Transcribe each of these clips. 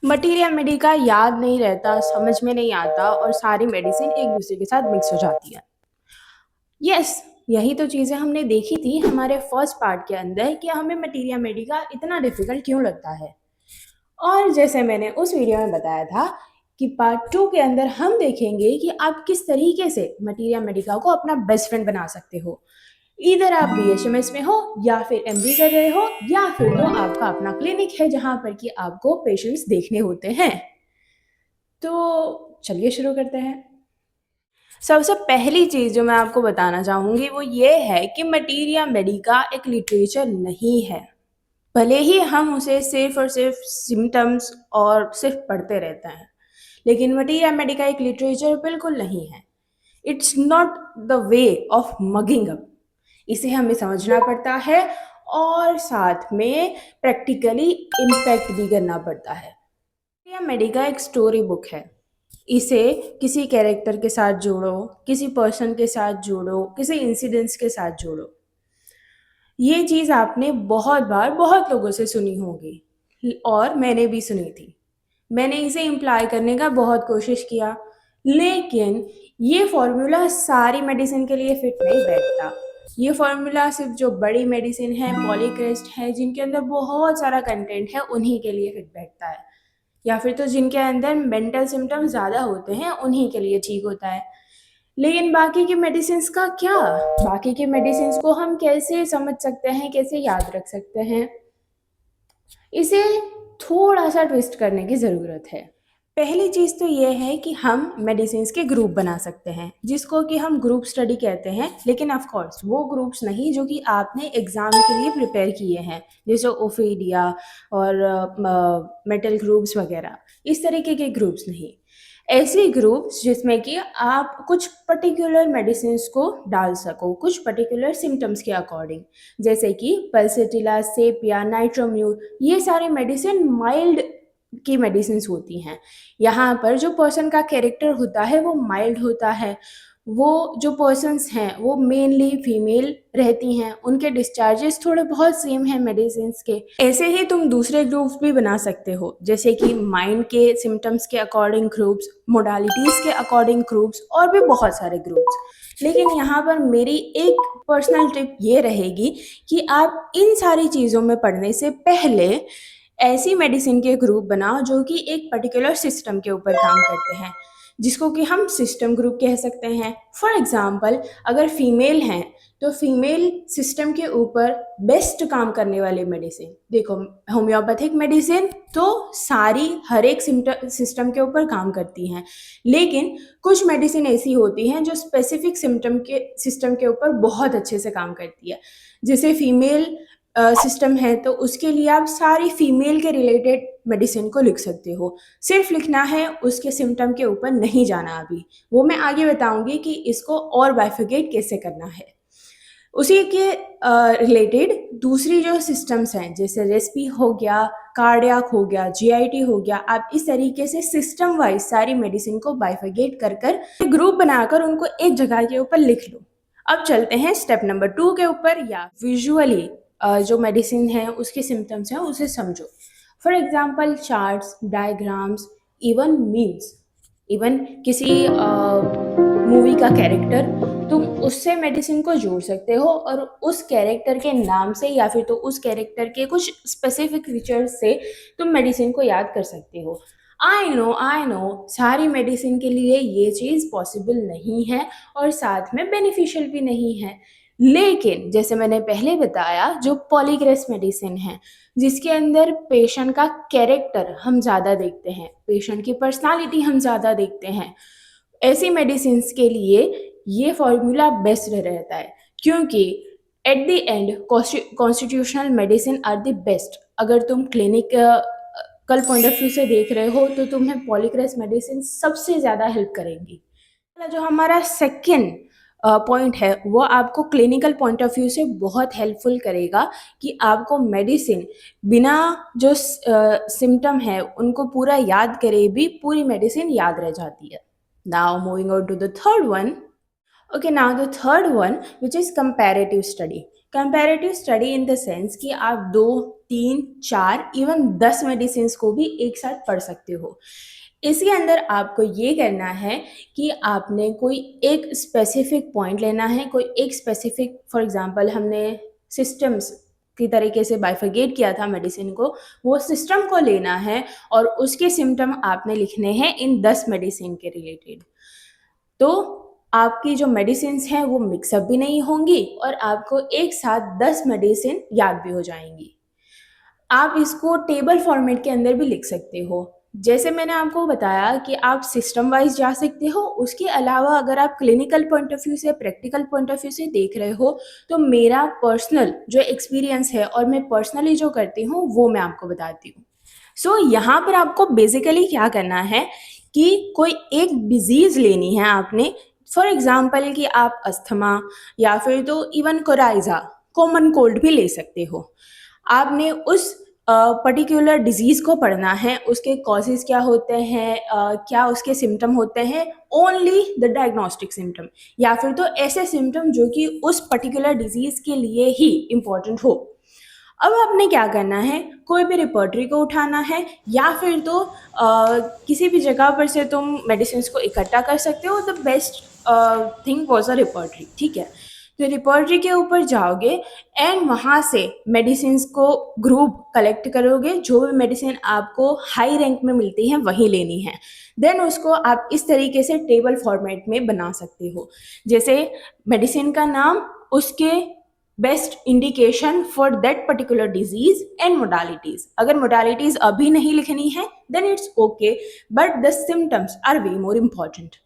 Materia Medica याद नहीं रहता, समझ में नहीं आता और सारी मेडिसिन एक दूसरे के साथ मिक्स हो जाती है। यस, यही तो चीज़ें हमने देखी थी हमारे फर्स्ट पार्ट के अंदर कि हमें मटीरिया मेडिका इतना डिफिकल्ट क्यों लगता है। और जैसे मैंने उस वीडियो में बताया था कि पार्ट 2 के अंदर हम देखेंगे कि आप किस तरीके से मटीरिया मेडिका को अपना बेस्ट फ्रेंड बना सकते हो। इधर आप बीएचएमएस में हो या फिर एमडी कर रहे हो या फिर तो आपका अपना क्लिनिक है जहां पर कि आपको पेशेंट्स देखने होते हैं। तो चलिए शुरू करते हैं। सबसे पहली चीज़ जो मैं आपको बताना चाहूँगी वो ये है कि मटीरिया मेडिका एक लिटरेचर नहीं है। भले ही हम उसे सिर्फ और सिर्फ सिम्टम्स और सिर्फ पढ़ते रहते हैं, लेकिन मटीरिया मेडिका एक लिटरेचर बिल्कुल नहीं है। It's not the way of mugging up. इसे हमें समझना पड़ता है और साथ में प्रैक्टिकली इम्पैक्ट भी करना पड़ता है। मटीरिया मेडिका एक स्टोरी बुक है। इसे किसी कैरेक्टर के साथ जोड़ो, किसी पर्सन के साथ जोड़ो, किसी इंसिडेंट्स के साथ जोड़ो। ये चीज़ आपने बहुत बार बहुत लोगों से सुनी होगी और मैंने भी सुनी थी। मैंने इसे इम्प्लाई करने का बहुत कोशिश किया, लेकिन ये फॉर्मूला सारी मेडिसिन के लिए फिट नहीं बैठता। ये फॉर्मूला सिर्फ जो बड़ी मेडिसिन है, पॉलीक्रेस्ट है, जिनके अंदर बहुत सारा कंटेंट है, उन्हीं के लिए फिट बैठता है, या फिर तो जिनके अंदर मेंटल सिम्टम्स ज़्यादा होते हैं उन्हीं के लिए ठीक होता है। लेकिन बाकी की मेडिसिन्स का क्या? बाकी की मेडिसिन्स को हम कैसे समझ सकते हैं, कैसे याद रख सकते हैं? इसे थोड़ा सा ट्विस्ट करने की ज़रूरत है। पहली चीज़ तो ये है कि हम मेडिसिन्स के ग्रुप बना सकते हैं, जिसको कि हम ग्रुप स्टडी कहते हैं, लेकिन ऑफ कोर्स वो ग्रुप्स नहीं जो कि आपने एग्ज़ाम के लिए प्रिपेयर किए हैं, जैसे ओफेडिया और मेटल ग्रुप्स वगैरह, इस तरीके के ग्रुप्स नहीं। ऐसे ग्रुप्स जिसमें कि आप कुछ पर्टिकुलर मेडिसिन्स को डाल सको, कुछ पर्टिकुलर सिम्टम्स के अकॉर्डिंग, जैसे कि पल्सेटिला, सेपिया, नाइट्रोम्यूर, ये सारे मेडिसिन माइल्ड की मेडिसिन्स होती हैं। यहाँ पर जो पर्सन का कैरेक्टर होता है वो माइल्ड होता है। वो जो पर्सन्स हैं वो मेनली फीमेल रहती हैं, उनके डिस्चार्जेस थोड़े बहुत सेम हैं मेडिसिन्स के। ऐसे ही तुम दूसरे ग्रुप्स भी बना सकते हो, जैसे कि माइंड के सिम्टम्स के अकॉर्डिंग ग्रुप्स, मोडालिटीज़ के अकॉर्डिंग ग्रुप्स और भी बहुत सारे ग्रुप्स। लेकिन यहाँ पर मेरी एक पर्सनल टिप ये रहेगी कि आप इन सारी चीज़ों में पढ़ने से पहले ऐसी मेडिसिन के ग्रुप बनाओ जो कि एक पर्टिकुलर सिस्टम के ऊपर काम करते हैं, जिसको कि हम सिस्टम ग्रुप कह सकते हैं। फॉर एग्जांपल, अगर फीमेल हैं तो फीमेल सिस्टम के ऊपर बेस्ट काम करने वाली मेडिसिन, देखो होम्योपैथिक मेडिसिन तो सारी हर एक सिस्टम के ऊपर काम करती हैं, लेकिन कुछ मेडिसिन ऐसी होती हैं जो स्पेसिफिक सिस्टम के ऊपर बहुत अच्छे से काम करती है। जैसे फीमेल सिस्टम है तो उसके लिए आप सारी फीमेल के रिलेटेड मेडिसिन को लिख सकते हो। सिर्फ लिखना है, उसके सिम्टम के ऊपर नहीं जाना अभी। वो मैं आगे बताऊँगी कि इसको और बाइफरकेट कैसे करना है। उसी के रिलेटेड दूसरी जो सिस्टम्स हैं, जैसे रेस्पी हो गया, कार्डियक हो गया, जीआईटी हो गया, आप इस तरीके से सिस्टम वाइज सारी मेडिसिन को बाइफरकेट कर कर ग्रुप बनाकर उनको एक जगह के ऊपर लिख लो। अब चलते हैं स्टेप नंबर 2 के ऊपर, या विजुअली जो मेडिसिन है उसके सिम्टम्स हैं उसे समझो। For example charts, diagrams, even memes, even किसी मूवी का कैरेक्टर, तुम उससे मेडिसिन को जोड़ सकते हो और उस कैरेक्टर के नाम से या फिर तो उस कैरेक्टर के कुछ स्पेसिफिक फीचर्स से तुम मेडिसिन को याद कर सकते हो। आई नो सारी मेडिसिन के लिए ये चीज़ पॉसिबल नहीं है और साथ में बेनिफिशियल भी नहीं है, लेकिन जैसे मैंने पहले बताया, जो पॉलीग्रेस मेडिसिन है जिसके अंदर पेशेंट का कैरेक्टर हम ज़्यादा देखते हैं, पेशेंट की पर्सनालिटी हम ज़्यादा देखते हैं, ऐसी मेडिसिन्स के लिए ये फॉर्मूला बेस्ट रहता है, क्योंकि at the end constitutional medicine are the best. अगर तुम क्लिनिकल पॉइंट ऑफ व्यू से देख रहे हो तो तुम्हें पॉलीक्रेस मेडिसिन सबसे ज़्यादा हेल्प करेंगी। जो हमारा सेकेंड पॉइंट है वो आपको क्लिनिकल पॉइंट ऑफ व्यू से बहुत हेल्पफुल करेगा कि आपको मेडिसिन बिना जो सिम्टम है उनको पूरा याद करे भी पूरी मेडिसिन याद रह जाती है। Now moving on to the third one. Okay, now the third one, which is comparative study. Comparative study in the sense कि आप 2, 3, 4 इवन 10 मेडिसिन को भी एक साथ पढ़ सकते हो। इसके अंदर आपको ये करना है कि आपने कोई एक स्पेसिफिक पॉइंट लेना है, कोई एक स्पेसिफिक, फॉर एग्जांपल हमने सिस्टम्स की तरीके से बाइफरगेट किया था मेडिसिन को, वो सिस्टम को लेना है और उसके सिम्टम आपने लिखने हैं इन 10 मेडिसिन के रिलेटेड। तो आपकी जो मेडिसिन्स हैं वो मिक्सअप भी नहीं होंगी और आपको एक साथ 10 मेडिसिन याद भी हो जाएंगी। आप इसको टेबल फॉर्मेट के अंदर भी लिख सकते हो। जैसे मैंने आपको बताया कि आप सिस्टम वाइज जा सकते हो, उसके अलावा अगर आप क्लिनिकल पॉइंट ऑफ व्यू से, प्रैक्टिकल पॉइंट ऑफ व्यू से देख रहे हो, तो मेरा पर्सनल जो एक्सपीरियंस है और मैं पर्सनली जो करती हूँ वो मैं आपको बताती हूँ। सो यहाँ पर आपको बेसिकली क्या करना है कि कोई एक डिजीज़ लेनी है आपने, फॉर एग्जांपल कि आप अस्थमा या फिर तो इवन कोराइजा, कॉमन कोल्ड भी ले सकते हो। आपने उस पर्टिकुलर डिजीज़ को पढ़ना है, उसके कॉजेज़ क्या होते हैं, क्या उसके सिम्टम होते हैं, ओनली द डायग्नोस्टिक सिम्टम, या फिर तो ऐसे सिम्टम जो कि उस पर्टिकुलर डिजीज़ के लिए ही इम्पॉर्टेंट हो। अब आपने क्या करना है, कोई भी रिपोर्टरी को उठाना है या फिर तो किसी भी जगह पर से तुम मेडिसिन को इकट्ठा कर सकते हो। The best thing was a repertory, ठीक है। तो रिपोर्टरी के ऊपर जाओगे एंड वहाँ से मेडिसिन को ग्रुप कलेक्ट करोगे, जो भी मेडिसिन आपको हाई रैंक में मिलती हैं वही लेनी है। देन उसको आप इस तरीके से टेबल फॉर्मेट में बना सकते हो, जैसे मेडिसिन का नाम, उसके best indication for that particular disease and modalities. अगर मोडालिटीज अभी नहीं लिखनी है then it's okay, but the symptoms are way more important.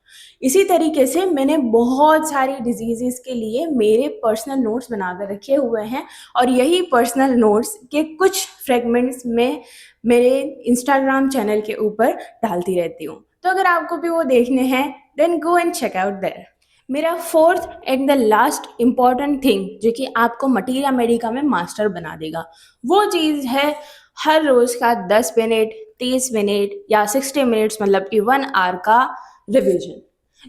इसी तरीके से मैंने बहुत सारी डिजीजेस के लिए मेरे पर्सनल नोट्स बनाकर रखे हुए हैं और यही पर्सनल नोट्स के कुछ फ्रेगमेंट्स में मेरे इंस्टाग्राम चैनल के ऊपर डालती रहती हूँ। तो अगर आपको भी वो देखने हैं then go and check out there. मेरा fourth and the last important thing जो कि आपको मटीरिया मेडिका में मास्टर बना देगा, वो चीज़ है हर रोज़ का 10 मिनट, 30 मिनट या 60 मिनट्स, मतलब कि 1 आवर का revision.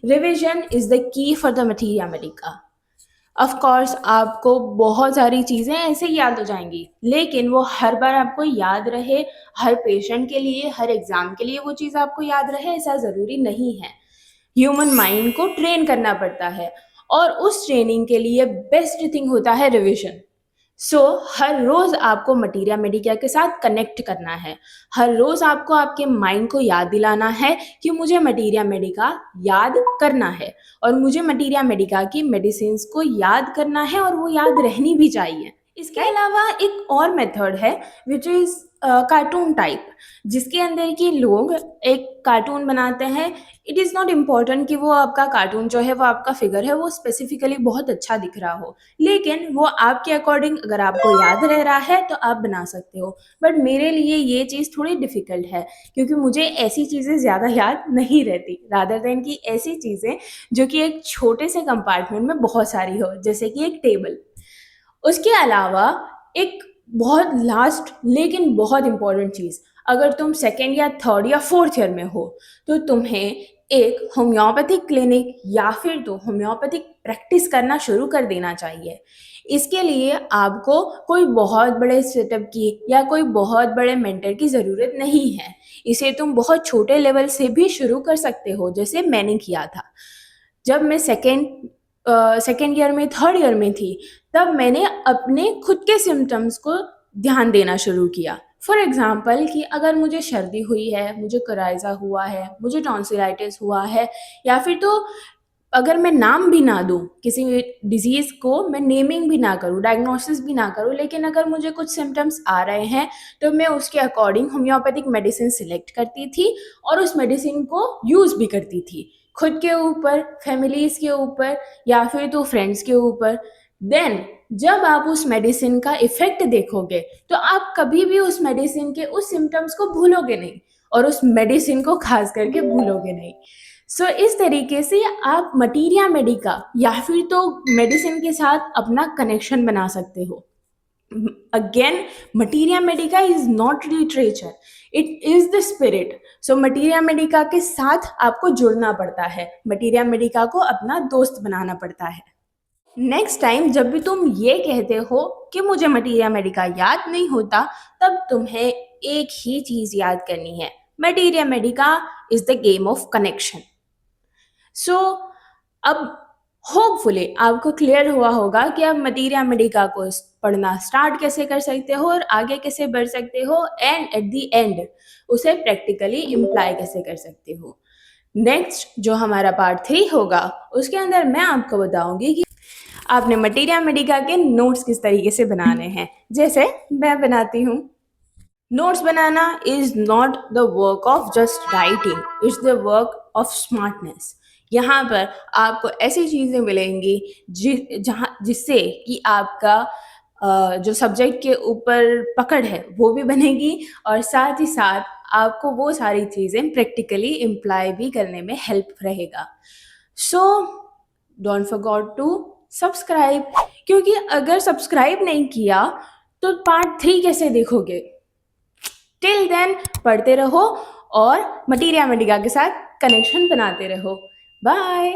Revision is the key for the materia Medica. Of course आपको बहुत सारी चीज़ें ऐसे ही याद हो जाएंगी, लेकिन वो हर बार आपको याद रहे, हर पेशेंट के लिए, हर एग्ज़ाम के लिए वो चीज़ आपको याद रहे, ऐसा ज़रूरी नहीं है। ह्यूमन माइंड को ट्रेन करना पड़ता है और उस ट्रेनिंग के लिए बेस्ट थिंग होता है रिविजन। सो हर रोज़ आपको मटीरिया मेडिका के साथ कनेक्ट करना है, हर रोज़ आपको आपके माइंड को याद दिलाना है कि मुझे मटीरिया मेडिका याद करना है और मुझे मटीरिया मेडिका की मेडिसिन को याद करना है और वो याद रहनी भी चाहिए। इसके अलावा एक और मेथड है विच इज़ कार्टून टाइप, जिसके अंदर कि लोग एक कार्टून बनाते हैं। इट इज़ नॉट इम्पॉर्टेंट कि वो आपका कार्टून जो है, वो आपका फिगर है, वो स्पेसिफिकली बहुत अच्छा दिख रहा हो, लेकिन वो आपके अकॉर्डिंग अगर आपको याद रह रहा है तो आप बना सकते हो। बट मेरे लिए ये चीज़ थोड़ी डिफ़िकल्ट है क्योंकि मुझे ऐसी चीज़ें ज़्यादा याद नहीं रहती, रादर देन कि ऐसी चीज़ें जो कि एक छोटे से कंपार्टमेंट में बहुत सारी हो, जैसे कि एक टेबल। उसके अलावा एक बहुत लास्ट लेकिन बहुत इम्पोर्टेंट चीज़, अगर तुम सेकेंड या थर्ड या फोर्थ ईयर में हो तो तुम्हें एक होम्योपैथिक क्लिनिक या फिर तो होम्योपैथिक प्रैक्टिस करना शुरू कर देना चाहिए। इसके लिए आपको कोई बहुत बड़े सेटअप की या कोई बहुत बड़े मेंटर की ज़रूरत नहीं है। इसे तुम बहुत छोटे लेवल से भी शुरू कर सकते हो, जैसे मैंने किया था। जब मैं सेकेंड ईयर में, थर्ड ईयर में थी, तब मैंने अपने खुद के सिम्टम्स को ध्यान देना शुरू किया। फॉर एग्ज़ाम्पल कि अगर मुझे सर्दी हुई है, मुझे कोराइज़ा हुआ है, मुझे टॉन्सिलाइटिस हुआ है, या फिर तो अगर मैं नाम भी ना दूँ किसी डिज़ीज़ को, मैं नेमिंग भी ना करूँ, डायग्नोसिस भी ना करूँ, लेकिन अगर मुझे कुछ सिम्टम्स आ रहे हैं तो मैं उसके अकॉर्डिंग होम्योपैथिक मेडिसिन सेलेक्ट करती थी और उस मेडिसिन को यूज़ भी करती थी, खुद के ऊपर, फैमिलीज़ के ऊपर या फिर तो फ्रेंड्स के ऊपर। देन जब आप उस मेडिसिन का इफ़ेक्ट देखोगे तो आप कभी भी उस मेडिसिन के उस सिम्टम्स को भूलोगे नहीं और उस मेडिसिन को खास करके भूलोगे नहीं। सो इस तरीके से आप मटीरिया मेडिका या फिर तो मेडिसिन के साथ अपना कनेक्शन बना सकते हो। Again, materia Medica is not literature, it is the spirit. So materia Medica के साथ आपको जुड़ना पड़ता है, मटीरिया मेडिका को अपना दोस्त बनाना पड़ता है। नेक्स्ट टाइम जब भी तुम ये कहते हो कि मुझे मटीरिया मेडिका याद नहीं होता, तब तुम्हें एक ही चीज़ याद करनी है, materia medica is the game of connection. So अब होपफुली आपको क्लियर हुआ होगा कि आप मटीरिया मेडिका को पढ़ना स्टार्ट कैसे कर सकते हो और आगे कैसे बढ़ सकते हो, एंड एट द एंड उसे प्रैक्टिकली इम्प्लाई कैसे कर सकते हो। नेक्स्ट जो हमारा पार्ट 3 होगा, उसके अंदर मैं आपको बताऊंगी कि आपने मटीरिया मेडिका के नोट्स किस तरीके से बनाने हैं, जैसे मैं बनाती हूँ। Notes banana is not the work of just writing, it's the work of smartness. यहाँ पर आपको ऐसी चीज़ें मिलेंगी जहाँ जिससे कि आपका जो सब्जेक्ट के ऊपर पकड़ है वो भी बनेगी, और साथ ही साथ आपको वो सारी चीज़ें प्रैक्टिकली इम्प्लाई भी करने में हेल्प रहेगा। So don't forget to subscribe, क्योंकि अगर सब्सक्राइब नहीं किया तो पार्ट 3 कैसे देखोगे। टिल देन पढ़ते रहो और मटीरिया मेडिका के साथ कनेक्शन बनाते रहो। बाय।